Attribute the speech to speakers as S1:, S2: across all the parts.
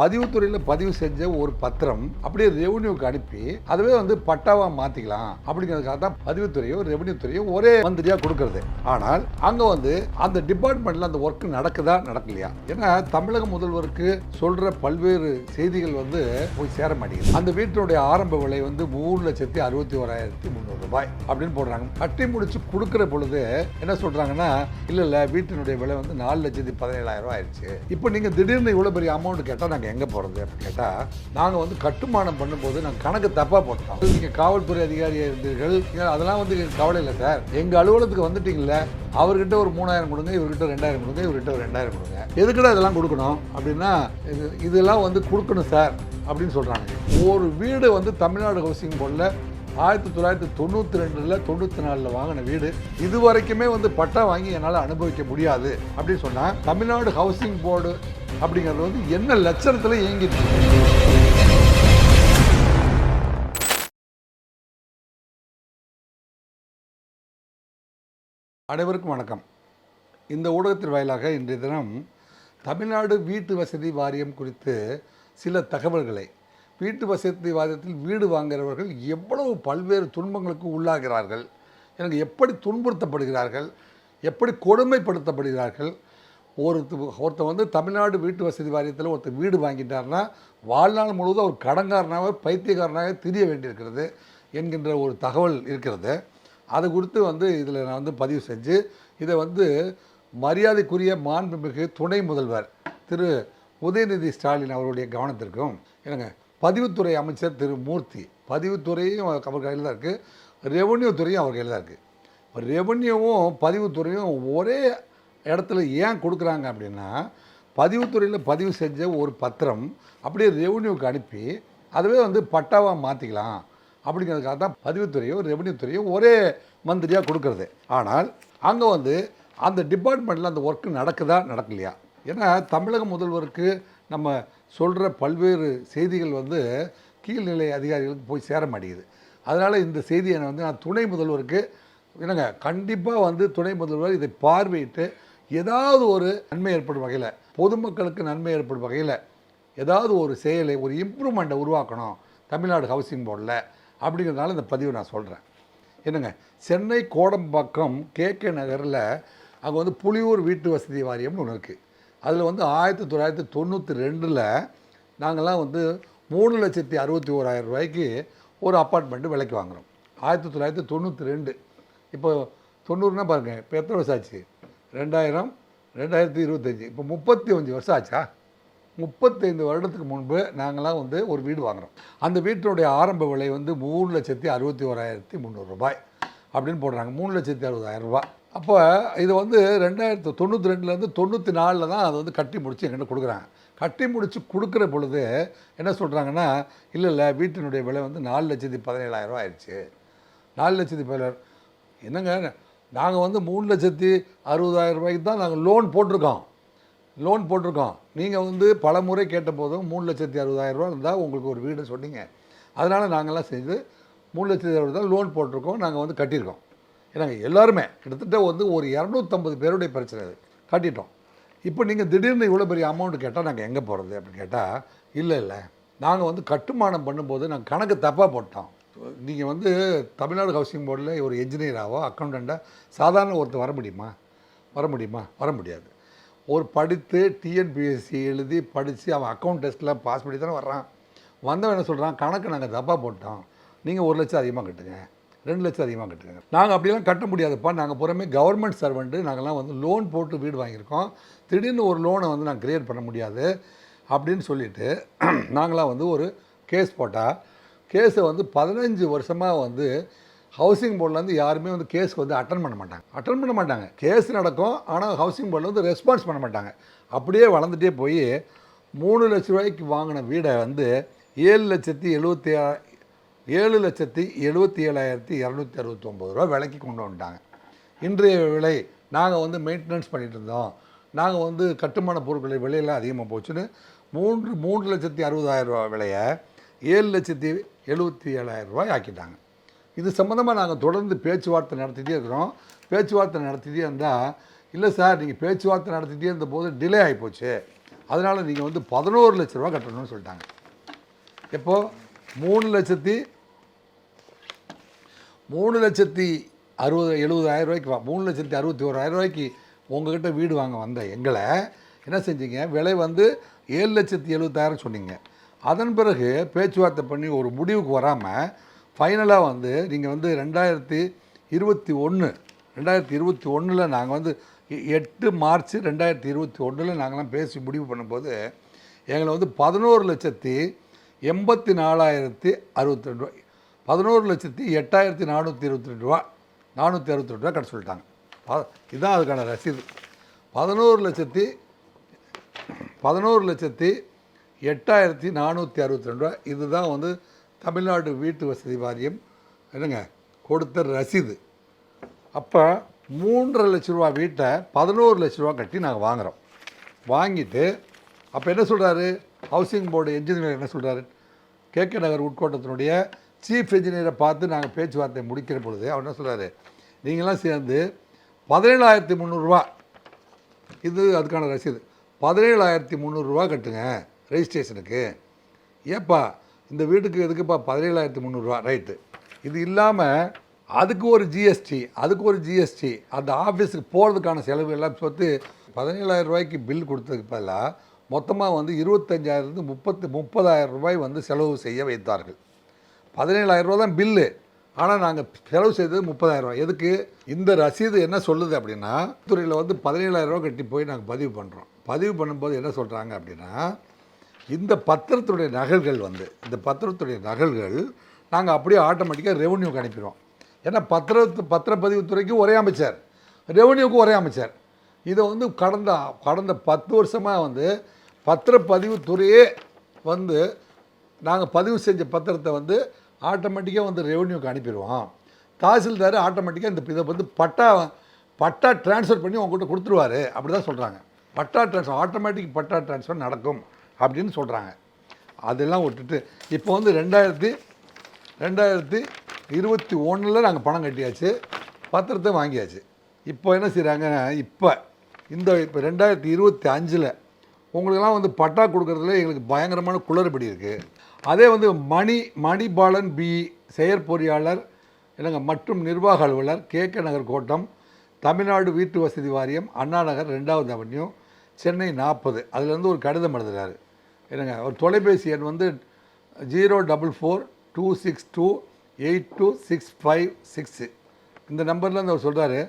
S1: பதிவுத்துறையில் பதிவு செஞ்ச ஒரு பத்திரம் அப்படியே ரெவன்யூக்கு அனுப்பி அதுவே பட்டாவா மாத்திக்கலாம் அப்படிங்கிறதுக்காக தான் பதிவுத்துறையோ ரெவன்யூ துறையோ ஒரே மந்திரியா கொடுக்கறது. ஆனால் அங்க அந்த டிபார்ட்மெண்ட்ல அந்த ஒர்க் நடக்குதா நடக்கலையா? ஏன்னா தமிழக முதல்வருக்கு சொல்ற பல்வேறு செய்திகள் போய் சேர மாட்டேங்குது. அந்த வீட்டினுடைய ஆரம்ப விலை 3,61,300 ரூபாய் அப்படின்னு போடுறாங்க. கட்டி முடிச்சு கொடுக்கிற பொழுது என்ன சொல்றாங்கன்னா, இல்ல வீட்டினுடைய விலை 4,17,000 ரூபாய் ஆயிடுச்சு. இப்போ நீங்க திடீர்னு இவ்வளவு பெரிய அமௌண்ட் கேட்டா எங்க போறது அப்படின்னு கேட்டா, நாங்க கட்டுமானம் பண்ணும்போது நாங்க கணக்கு தப்பா போட்டோம். நீங்க காவல்துறை அதிகாரியா இருந்தீர்கள், அதெல்லாம் கவலை இல்லை சார். எங்க அலுவலகத்துக்கு வந்துட்டீங்கல்ல, அவர்கிட்ட ஒரு 3,000 கொடுங்க, இவர்கிட்ட 2,000 கொடுங்க, இவர்கிட்ட ஒரு 2,000 கொடுங்க. எதுக்குடா இதெல்லாம் கொடுக்கணும் அப்படின்னா, இதெல்லாம் கொடுக்கணும் சார் அப்படின்னு சொல்றாங்க. ஒரு வீடு தமிழ்நாடு ஹவுசிங் போர்டில் 1992ல் 94ல் வாங்கின வீடு இது வரைக்குமே பட்டா வாங்கி என்னால் அனுபவிக்க முடியாது அப்படின்னு சொன்னா, தமிழ்நாடு ஹவுசிங் போர்டு அப்படிங்கிறது என்ன லட்சணத்தில் இயங்கிட்டு. அனைவருக்கும் வணக்கம். இந்த ஊடகத்தின் வாயிலாக இன்றைய தினம் தமிழ்நாடு வீட்டு வசதி வாரியம் குறித்து சில தகவல்களை, வீட்டு வசதி வாரியத்தில் வீடு வாங்குகிறவர்கள் எவ்வளவு பல்வேறு துன்பங்களுக்கு உள்ளாகிறார்கள், எனக்கு எப்படி துன்புறுத்தப்படுகிறார்கள், எப்படி கொடுமைப்படுத்தப்படுகிறார்கள். ஒருத்தர் தமிழ்நாடு வீட்டு வசதி வாரியத்தில் ஒருத்தர் வீடு வாங்கிட்டார்னா வாழ்நாள் முழுவதும் அவர் கடன்காரனாக பைத்தியக்காரனாக திரிய வேண்டியிருக்கிறது என்கின்ற ஒரு தகவல் இருக்கிறது. அது குறித்து இதில் நான் பதிவு செஞ்சு இதை மரியாதைக்குரிய மாண்புமிகு துணை முதல்வர் திரு உதயநிதி ஸ்டாலின் அவருடைய கவனத்திற்கும், எனக்கு பதிவுத்துறை அமைச்சர் திரு மூர்த்தி, பதிவுத்துறையும் அவர் கையில் தான் இருக்குது, ரெவன்யூ துறையும் அவர் கையில் தான் இருக்குது. ரெவன்யூவும் பதிவுத்துறையும் ஒரே இடத்துல ஏன் கொடுக்குறாங்க அப்படின்னா, பதிவுத்துறையில் பதிவு செஞ்ச ஒரு பத்திரம் அப்படியே ரெவன்யூக்கு அனுப்பி அதுவே பட்டாவாக மாற்றிக்கலாம் அப்படிங்கிறதுக்காக தான் பதிவுத்துறையோ ரெவன்யூ துறையோ ஒரே மந்திரியாக கொடுக்கறது. ஆனால் அங்கே அந்த டிபார்ட்மெண்ட்டில் அந்த ஒர்க் நடக்குதா நடக்கலையா? ஏன்னா தமிழக முதல்வருக்கு நம்ம சொல்கிற பல்வேறு செய்திகள் கீழ்நிலை அதிகாரிகளுக்கு போய் சேர மாட்டேங்குது. அதனால் இந்த செய்தியை நான் துணை முதல்வருக்கு கண்டிப்பாக துணை முதல்வர் இதை பார்வையிட்டு ஏதாவது ஒரு நன்மை ஏற்படும் வகையில், பொதுமக்களுக்கு நன்மை ஏற்படும் வகையில் ஏதாவது ஒரு செயலை, ஒரு இம்ப்ரூவ்மெண்ட்டை உருவாக்கணும் தமிழ்நாடு ஹவுசிங் போர்டில் அப்படிங்கிறதுனால இந்த பதிவை நான் சொல்கிறேன். சென்னை கோடம்பாக்கம் KK நகரில் அங்கே புலியூர் வீட்டு வசதி வாரியம்னு ஒன்று இருக்குது. அதில் 1992ல் நாங்கள்லாம் 3,61,000 ரூபாய்க்கு ஒரு அப்பார்ட்மெண்ட்டு விலைக்கு வாங்குகிறோம். 1992. இப்போ 90னா பாருங்கள், இப்போ எத்தனை வருஷம் ஆச்சு? 2000, 2025, இப்போ 35 வருஷம் ஆச்சா? 35 வருடத்துக்கு முன்பு நாங்களாம் ஒரு வீடு வாங்குகிறோம். அந்த வீட்டினுடைய ஆரம்ப விலை 3,61,300 ரூபாய் அப்படின்னு போடுறாங்க. 3,60,000 ரூபாய். அப்போ இது 1992லேருந்து 94ல் தான் அது கட்டி முடித்து எங்கிட்ட கொடுக்குறாங்க. கட்டி முடித்து கொடுக்குற பொழுது என்ன சொல்கிறாங்கன்னா, இல்லை வீட்டினுடைய விலை 4,17,000 ரூபா ஆயிடுச்சு. 4,17,000 என்னங்க, நாங்கள் 3,60,000 ரூபாய்க்கு தான் நாங்கள் லோன் போட்டிருக்கோம். நீங்கள் பல முறை கேட்ட போதும் 3,60,000 ரூபா இருந்தால் உங்களுக்கு ஒரு வீடு சொன்னீங்க. அதனால் நாங்கள்லாம் செய்து 3,60,000 தான் லோன் போட்டிருக்கோம், நாங்கள் கட்டியிருக்கோம். ஏன்னாங்க எல்லாருமே கிட்டத்தட்ட ஒரு 250 பேருடைய பிரச்சனை அது கட்டிட்டோம். இப்போ நீங்கள் திடீர்னு இவ்வளோ பெரிய அமௌண்ட் கேட்டால் நாங்கள் எங்கே போகிறது அப்படின்னு கேட்டால், இல்லை நாங்கள் கட்டுமானம் பண்ணும்போது நாங்கள் கணக்கு தப்பாக போட்டோம். நீங்கள் தமிழ்நாடு ஹவுசிங் போர்டில் ஒரு என்ஜினியராகவோ அக்கௌண்டண்ட்டாக சாதாரண ஒருத்தர் வர முடியாது. ஒரு படித்து TNPSC எழுதி படித்து அவன் அக்கௌண்ட் டெஸ்ட்டில் பாஸ் பண்ணி தானே வர்றான். வந்தவன் என்ன சொல்கிறான், கணக்கு நாங்கள் தப்பாக போட்டோம், நீங்கள் 1 லட்சம் அதிகமாக கட்டுங்க, 2 லட்சம் அதிகமாக கட்டுங்க. நாங்கள் அப்படிலாம் கட்ட முடியாதுப்பா, நாங்கள் புறமே கவர்மெண்ட் சர்வெண்ட்டு, நாங்கள்லாம் லோன் போட்டு வீடு வாங்கியிருக்கோம், திடீர்னு ஒரு லோனை நாங்கள் க்ரியேட் பண்ண முடியாது அப்படின்னு சொல்லிவிட்டு நாங்களாம் ஒரு கேஸ் போட்டால், கேஸை 15 வருஷமாக ஹவுசிங் போர்டில் யாருமே கேஸுக்கு அட்டன் பண்ண மாட்டாங்க. கேஸ் நடக்கும், ஆனால் ஹவுசிங் போர்டில் ரெஸ்பான்ஸ் பண்ண மாட்டாங்க. அப்படியே வளர்ந்துட்டே போய் 3 லட்ச ரூபாய்க்கு வாங்கின வீடை 7,77,269 ரூபா விலைக்கு கொண்டு வந்துட்டாங்க. இன்றைய விலை நாங்கள் மெயின்டெனன்ஸ் பண்ணிகிட்டு இருந்தோம், நாங்கள் கட்டுமான பொருட்களை விலையெல்லாம் அதிகமாக போச்சுன்னு 3,60,000 ரூபா விலையை 7,77,000 ரூபாய் ஆக்கிட்டாங்க. இது சம்மந்தமாக நாங்கள் தொடர்ந்து பேச்சுவார்த்தை நடத்திட்டே இருக்கிறோம். பேச்சுவார்த்தை நடத்திட்டே இருந்தால், இல்லை சார் நீங்கள் பேச்சுவார்த்தை நடத்திட்டே இருந்தபோது டிலே ஆகிப்போச்சு, அதனால் நீங்கள் வந்து 11 லட்ச ரூபா கட்டணும்னு சொல்லிட்டாங்க. எப்போது 3,70,000 ரூபாய்க்கு 3,61,000 ரூபாய்க்கு உங்ககிட்ட வீடு வாங்க வந்த எங்களை என்ன செஞ்சீங்க, விலை வந்து 7,70,000 சொன்னீங்க. அதன் பிறகு பேச்சுவார்த்தை பண்ணி ஒரு முடிவுக்கு வராமல் ஃபைனலாக வந்து நீங்கள் வந்து 2021 நாங்கள் வந்து 8 மார்ச் 2021 நாங்கள்லாம் பேசி முடிவு பண்ணும்போது எங்களை வந்து 11,84,062 ரூபா 11,08,422 ரூபா 462 ரூபா கட்ட சொல்லிட்டாங்க. இதுதான் அதுக்கான ரசீது. 11,08,462 ரூபா. இதுதான் வந்து தமிழ்நாடு வீட்டு வசதி வாரியம் என்னங்க கொடுத்த ரசீது. அப்போ 3,50,000 லட்ச ரூபா வீட்டை 11 லட்ச ரூபா கட்டி நாங்கள் வாங்குகிறோம். வாங்கிட்டு அப்போ என்ன சொல்கிறாரு ஹவுசிங் போர்டு என்ஜினியர் என்ன சொல்கிறாரு, கேகே நகர் உட்கோட்டத்தினுடைய சீஃப் என்ஜினியரை பார்த்து நாங்கள் பேச்சுவார்த்தை முடிக்கிற பொழுது அவர் என்ன சொல்கிறாரு, நீங்களாம் சேர்ந்து 17,300 ரூபா, இது அதுக்கான ரசீது, 17,300 ரூபா கட்டுங்க ரெஜிஸ்ட்ரேஷனுக்கு. ஏப்பா இந்த வீட்டுக்கு எதுக்குப்பா 17,300 ரூபா, ரைட்டு. இது இல்லாமல் அதுக்கு ஒரு ஜிஎஸ்டி அந்த ஆஃபீஸுக்கு போகிறதுக்கான செலவு எல்லாம் சொத்து 17,000 ரூபாய்க்கு பில் கொடுத்ததுக்கு பதிலாக மொத்தமாக வந்து 25,000 30,000 ரூபாய் வந்து செலவு செய்ய வைத்தார்கள். 17,000 ரூபா தான் பில்லு, ஆனால் நாங்கள் செலவு செய்தது 30,000 ரூபா. எதுக்கு? இந்த ரசீது என்ன சொல்லுது அப்படின்னா, துறையில் வந்து 17,000 ரூபா கட்டி போய் நாங்கள் பதிவு பண்ணுறோம். பதிவு பண்ணும்போது என்ன சொல்கிறாங்க அப்படின்னா, இந்த பத்திரத்துடைய நகல்கள் நாங்கள் அப்படியே ஆட்டோமேட்டிக்காக ரெவன்யூக்கு அனுப்பிடுவோம். ஏன்னா பத்திரப்பதிவுத்துறைக்கு ஒரே அமைச்சர், ரெவன்யூக்கு ஒரே அமைச்சர். இதை வந்து கடந்த 10 வருஷமாக வந்து பத்திரப்பதிவுத்துறையே வந்து நாங்கள் பதிவு செஞ்ச பத்திரத்தை வந்து ஆட்டோமேட்டிக்காக வந்து ரெவன்யூக்கு அனுப்பிடுவோம். தாசில்தார் ஆட்டோமேட்டிக்காக இதை வந்து பட்டா ட்ரான்ஸ்ஃபர் பண்ணி உங்கள்கிட்ட கொடுத்துருவாரு, அப்படி தான் சொல்கிறாங்க. ஆட்டோமேட்டிக் பட்டா ட்ரான்ஸ்ஃபர் நடக்கும் அப்படின்னு சொல்கிறாங்க. அதெல்லாம் விட்டுட்டு இப்போ வந்து 2021 நாங்கள் பணம் கட்டியாச்சு, பத்திரத்தை வாங்கியாச்சு. இப்போ என்ன செய்கிறாங்க, இப்போ 2025 உங்களுக்கெல்லாம் வந்து பட்டா கொடுக்குறதுல எங்களுக்கு பயங்கரமான குளறுபடி இருக்குது. அதே வந்து மணிபாலன் செயற்பொறியாளர் இல்லைங்க மற்றும் நிர்வாக அலுவலர், கேகே நகர் கோட்டம், தமிழ்நாடு வீட்டு வசதி வாரியம், அண்ணா நகர் 2வது அவென்யூ, சென்னை 40. அதுலேருந்து ஒரு கடிதம் எழுதுகிறாரு என்னங்க. ஒரு தொலைபேசி எண் வந்து 04426282656. இந்த நம்பர்லேருந்து அவர் சொல்கிறாரு,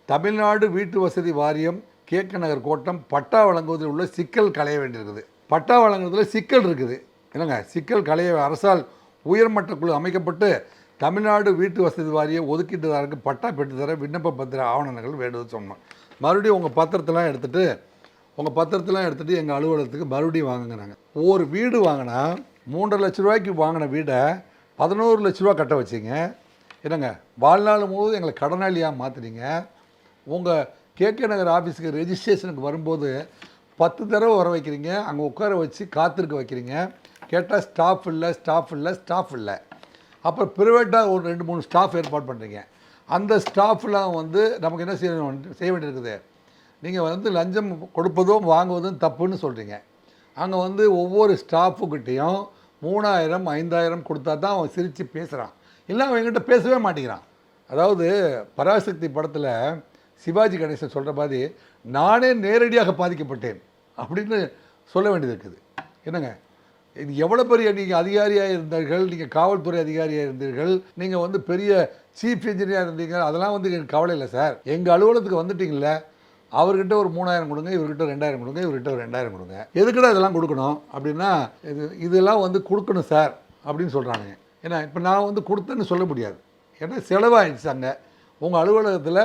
S1: தமிழ்நாடு வீட்டு வசதி வாரியம், கேகே நகர் கோட்டம் பட்டா வழங்குவதில் உள்ள சிக்கல் களைய வேண்டியிருக்குது. பட்டா வழங்குவதில் சிக்கல் இருக்குது என்னங்க. சிக்கல் களைய அரசால் உயர்மட்ட குழு அமைக்கப்பட்டு தமிழ்நாடு வீட்டு வசதி வாரிய ஒதுக்கீட்டுதாருக்கு பட்டா பெற்றுத்தர விண்ணப்ப பத்திர ஆவணங்கள் வேண்டுவது சொன்னோம். மறுபடியும் உங்கள் பத்திரத்தெல்லாம் எடுத்துகிட்டு எங்கள் அலுவலகத்துக்கு மறுபடியும் வாங்குங்கிறாங்க. ஒரு வீடு வாங்கினா 3,50,000 லட்ச ரூபாய்க்கு வாங்கின வீடை 11 லட்ச ரூபா கட்ட வச்சிங்க என்னங்க. வாழ்நாள் முழுவதும் எங்களை கடனாளியாக மாற்றுறீங்க. உங்கள் கேகே நகர் ஆஃபீஸுக்கு ரெஜிஸ்ட்ரேஷனுக்கு வரும்போது 10 தடவை வர வைக்கிறீங்க, அங்கே உட்கார வச்சு காத்திருக்க வைக்கிறீங்க. கேட்டால் ஸ்டாஃப் இல்லை. அப்புறம் ப்ரைவேட்டாக ஒரு 2-3 ஸ்டாஃப் ஏற்பாடு பண்ணுறீங்க. அந்த ஸ்டாஃப்லாம் வந்து நமக்கு என்ன செய்ய வேண்டியிருக்குது, நீங்கள் வந்து லஞ்சம் கொடுப்பதும் வாங்குவதும் தப்புன்னு சொல்கிறீங்க. அங்கே வந்து ஒவ்வொரு ஸ்டாஃபுக்கிட்டேயும் 3,000 5,000 கொடுத்தா தான் அவன் சிரித்து பேசுகிறான், இல்லை அவன் என்கிட்ட பேசவே மாட்டேங்கிறான். அதாவது பராசக்தி படத்தில் சிவாஜி கணேசன் சொல்கிற மாதிரி நானே நேரடியாக பாதிக்கப்பட்டேன் அப்படின்னு சொல்ல வேண்டியது இருக்குது என்னங்க. இது எவ்வளோ பெரிய நீங்கள் அதிகாரியாக இருந்தீர்கள், நீங்கள் காவல்துறை அதிகாரியாக இருந்தீர்கள், நீங்கள் வந்து பெரிய சீஃப் இன்ஜினியராக இருந்தீங்க, அதெல்லாம் வந்து எனக்கு கவலை இல்லை சார். எங்கள் அலுவலகத்துக்கு வந்துட்டிங்கள, அவர்கிட்ட ஒரு 3,000 கொடுங்க, இவர்கிட்ட 2,000 கொடுங்க, இவர்கிட்ட ஒரு 2,000 கொடுங்க. எதுக்குடா இதெல்லாம் கொடுக்கணும் அப்படின்னா, இதெல்லாம் வந்து கொடுக்கணும் சார் அப்படின்னு சொல்கிறாங்க. ஏன்னா இப்போ நான் வந்து கொடுத்தேன்னு சொல்ல முடியாது, ஏன்னா செலவாகிடுச்சு. அங்கே உங்கள் அலுவலகத்தில்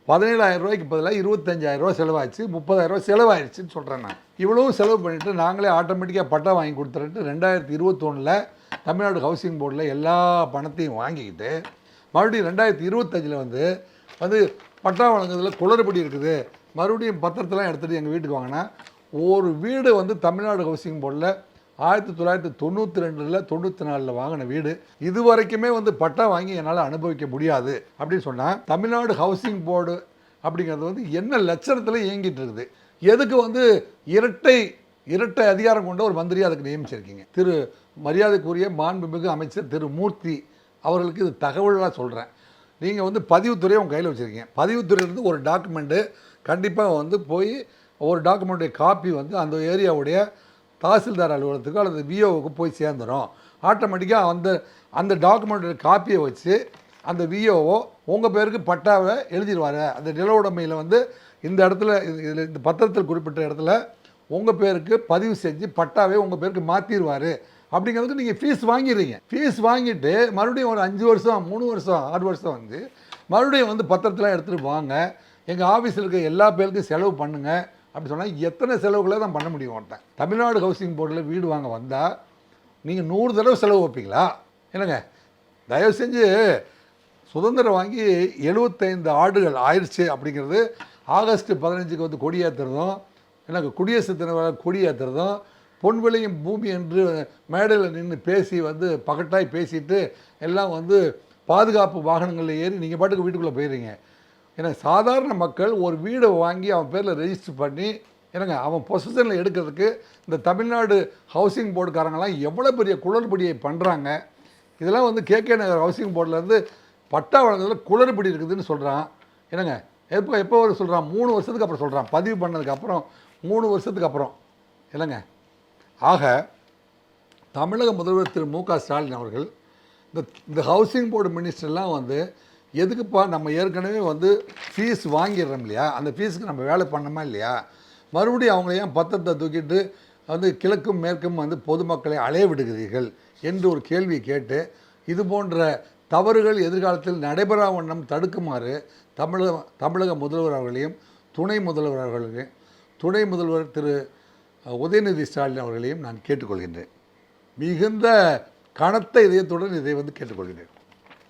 S1: 17,000 ரூபாய்க்கு பதிலாக 25,000 ரூபா செலவாகிடுச்சு, 30,000 ரூபா செலவாகிடுச்சின்னு சொல்கிறேன் நான். இவ்வளவும் செலவு பண்ணிவிட்டு நாங்களே ஆட்டோமேட்டிக்காக பட்டா வாங்கி கொடுத்துட்டு 2021 தமிழ்நாடு ஹவுசிங் போர்டில் எல்லா பணத்தையும் வாங்கிக்கிட்டு மறுபடியும் 2025 வந்து பட்டா வழங்குறதுல குளறுபடி இருக்குது, மறுபடியும் பத்திரத்தெல்லாம் எடுத்துகிட்டு எங்கள் வீட்டுக்கு வாங்கினா, ஒரு வீடு வந்து தமிழ்நாடு ஹவுசிங் போர்டில் 1992 94 வாங்கின வீடு இது வரைக்குமே வந்து பட்டா வாங்கி என்னால் அனுபவிக்க முடியாது அப்படின்னு சொன்னால், தமிழ்நாடு ஹவுசிங் போர்டு அப்படிங்கிறது வந்து என்ன லட்சணத்தில் இயங்கிட்டு இருக்குது. எதுக்கு வந்து இரட்டை அதிகாரம் கொண்ட ஒரு மந்திரியை அதுக்கு நியமிச்சிருக்கீங்க. திரு மரியாதைக்குரிய மாண்புமிகு அமைச்சர் திரு மூர்த்தி அவர்களுக்கு இது தகவலாக சொல்கிறேன். நீங்கள் வந்து பதிவுத்துறையை உங்கள் கையில் வச்சுருக்கீங்க. பதிவுத்துறையிலேருந்து ஒரு டாக்குமெண்ட்டு கண்டிப்பாக வந்து போய் ஒரு டாக்குமெண்ட்டுடைய காப்பி வந்து அந்த ஏரியாவுடைய தாசில்தார் அலுவலகத்துக்கு அல்லது விஓவுக்கு போய் சேர்ந்துடும். ஆட்டோமேட்டிக்காக அந்த டாக்குமெண்ட்டுடைய காப்பியை வச்சு அந்த விஓஓ உங்கள் பேருக்கு பட்டாவை எழுதிடுவார். அந்த நில உடைமையில் வந்து இந்த இடத்துல இதில் இந்த பத்திரத்தில் குறிப்பிட்ட இடத்துல உங்கள் பேருக்கு பதிவு செஞ்சு பட்டாவே உங்கள் பேருக்கு மாற்றிடுவார் அப்படிங்கிறதுக்கு நீங்கள் ஃபீஸ் வாங்கிடுறீங்க. ஃபீஸ் வாங்கிட்டு மறுபடியும் ஒரு 5 வருஷம் 3 வருஷம் 6 வருஷம் வந்து மறுபடியும் வந்து பத்திரத்தெலாம் எடுத்துகிட்டு வாங்க, எங்கள் ஆஃபீஸில் இருக்க எல்லா பேருக்கும் செலவு பண்ணுங்கள் அப்படி சொன்னால் எத்தனை செலவுகளை தான் பண்ண முடியும் மாட்டேன். தமிழ்நாடு ஹவுசிங் போர்டில் வீடு வாங்க வந்தால் நீங்கள் 100 தடவை செலவு வைப்பீங்களா? என்னங்க தயவு செஞ்சு சுதந்திரம் வாங்கி 75 ஆண்டுகள் ஆயிடுச்சு அப்படிங்கிறது ஆகஸ்ட் 15க்கு வந்து கொடியேற்றுறதும் எனக்கு குடியரசு தின கொடியேற்றுறதும் பொன் விளையும் பூமி என்று மேடையில் நின்று பேசி வந்து பகட்டாய் பேசிட்டு எல்லாம் வந்து பாதுகாப்பு வாகனங்களில் ஏறி நீங்கள் பாட்டுக்கு வீட்டுக்குள்ளே போயிடுறீங்க. ஏன்னா சாதாரண மக்கள் ஒரு வீடை வாங்கி அவன் பேரில் ரெஜிஸ்டர் பண்ணி என்னங்க அவன் பொசிஷனில் எடுக்கிறதுக்கு இந்த தமிழ்நாடு ஹவுசிங் போர்டுக்காரங்களாம் எவ்வளோ பெரிய குளறுபடியை பண்ணுறாங்க. இதெல்லாம் வந்து கேகே நகர் ஹவுசிங் போர்டிலேருந்து பட்டா வழங்குறதுல குளறுபடி இருக்குதுன்னு சொல்கிறான். என்னங்க எப்போ ஒரு சொல்கிறான் 3 வருஷத்துக்கு அப்புறம் சொல்கிறான், பதிவு பண்ணதுக்கப்புறம் 3 வருஷத்துக்கு அப்புறம். இல்லைங்க, ஆக தமிழக முதல்வர் திரு மு க ஸ்டாலின் அவர்கள் இந்த ஹவுசிங் போர்டு மினிஸ்டர்லாம் வந்து எதுக்குப்பா நம்ம ஏற்கனவே வந்து ஃபீஸ் வாங்கிடுறோம் இல்லையா, அந்த ஃபீஸுக்கு நம்ம வேலை பண்ணோமா இல்லையா, மறுபடியும் அவங்கள ஏன் பத்திரத்தை தூக்கிட்டு வந்து கிழக்கும் மேற்கும் வந்து பொதுமக்களை அலைய விடுகிறீர்கள் என்று ஒரு கேள்வி கேட்டு இது போன்ற தவறுகள் எதிர்காலத்தில் நடைபெறா வண்ணம் தடுக்குமாறு தமிழக முதல்வர் அவர்களையும் துணை முதல்வர் திரு உதயநிதி ஸ்டாலின் அவர்களையும் நான் கேட்டுக்கொள்கின்றேன். மிகுந்த கனத்த இதயத்துடன் இதை வந்து கேட்டுக்கொள்கிறேன்.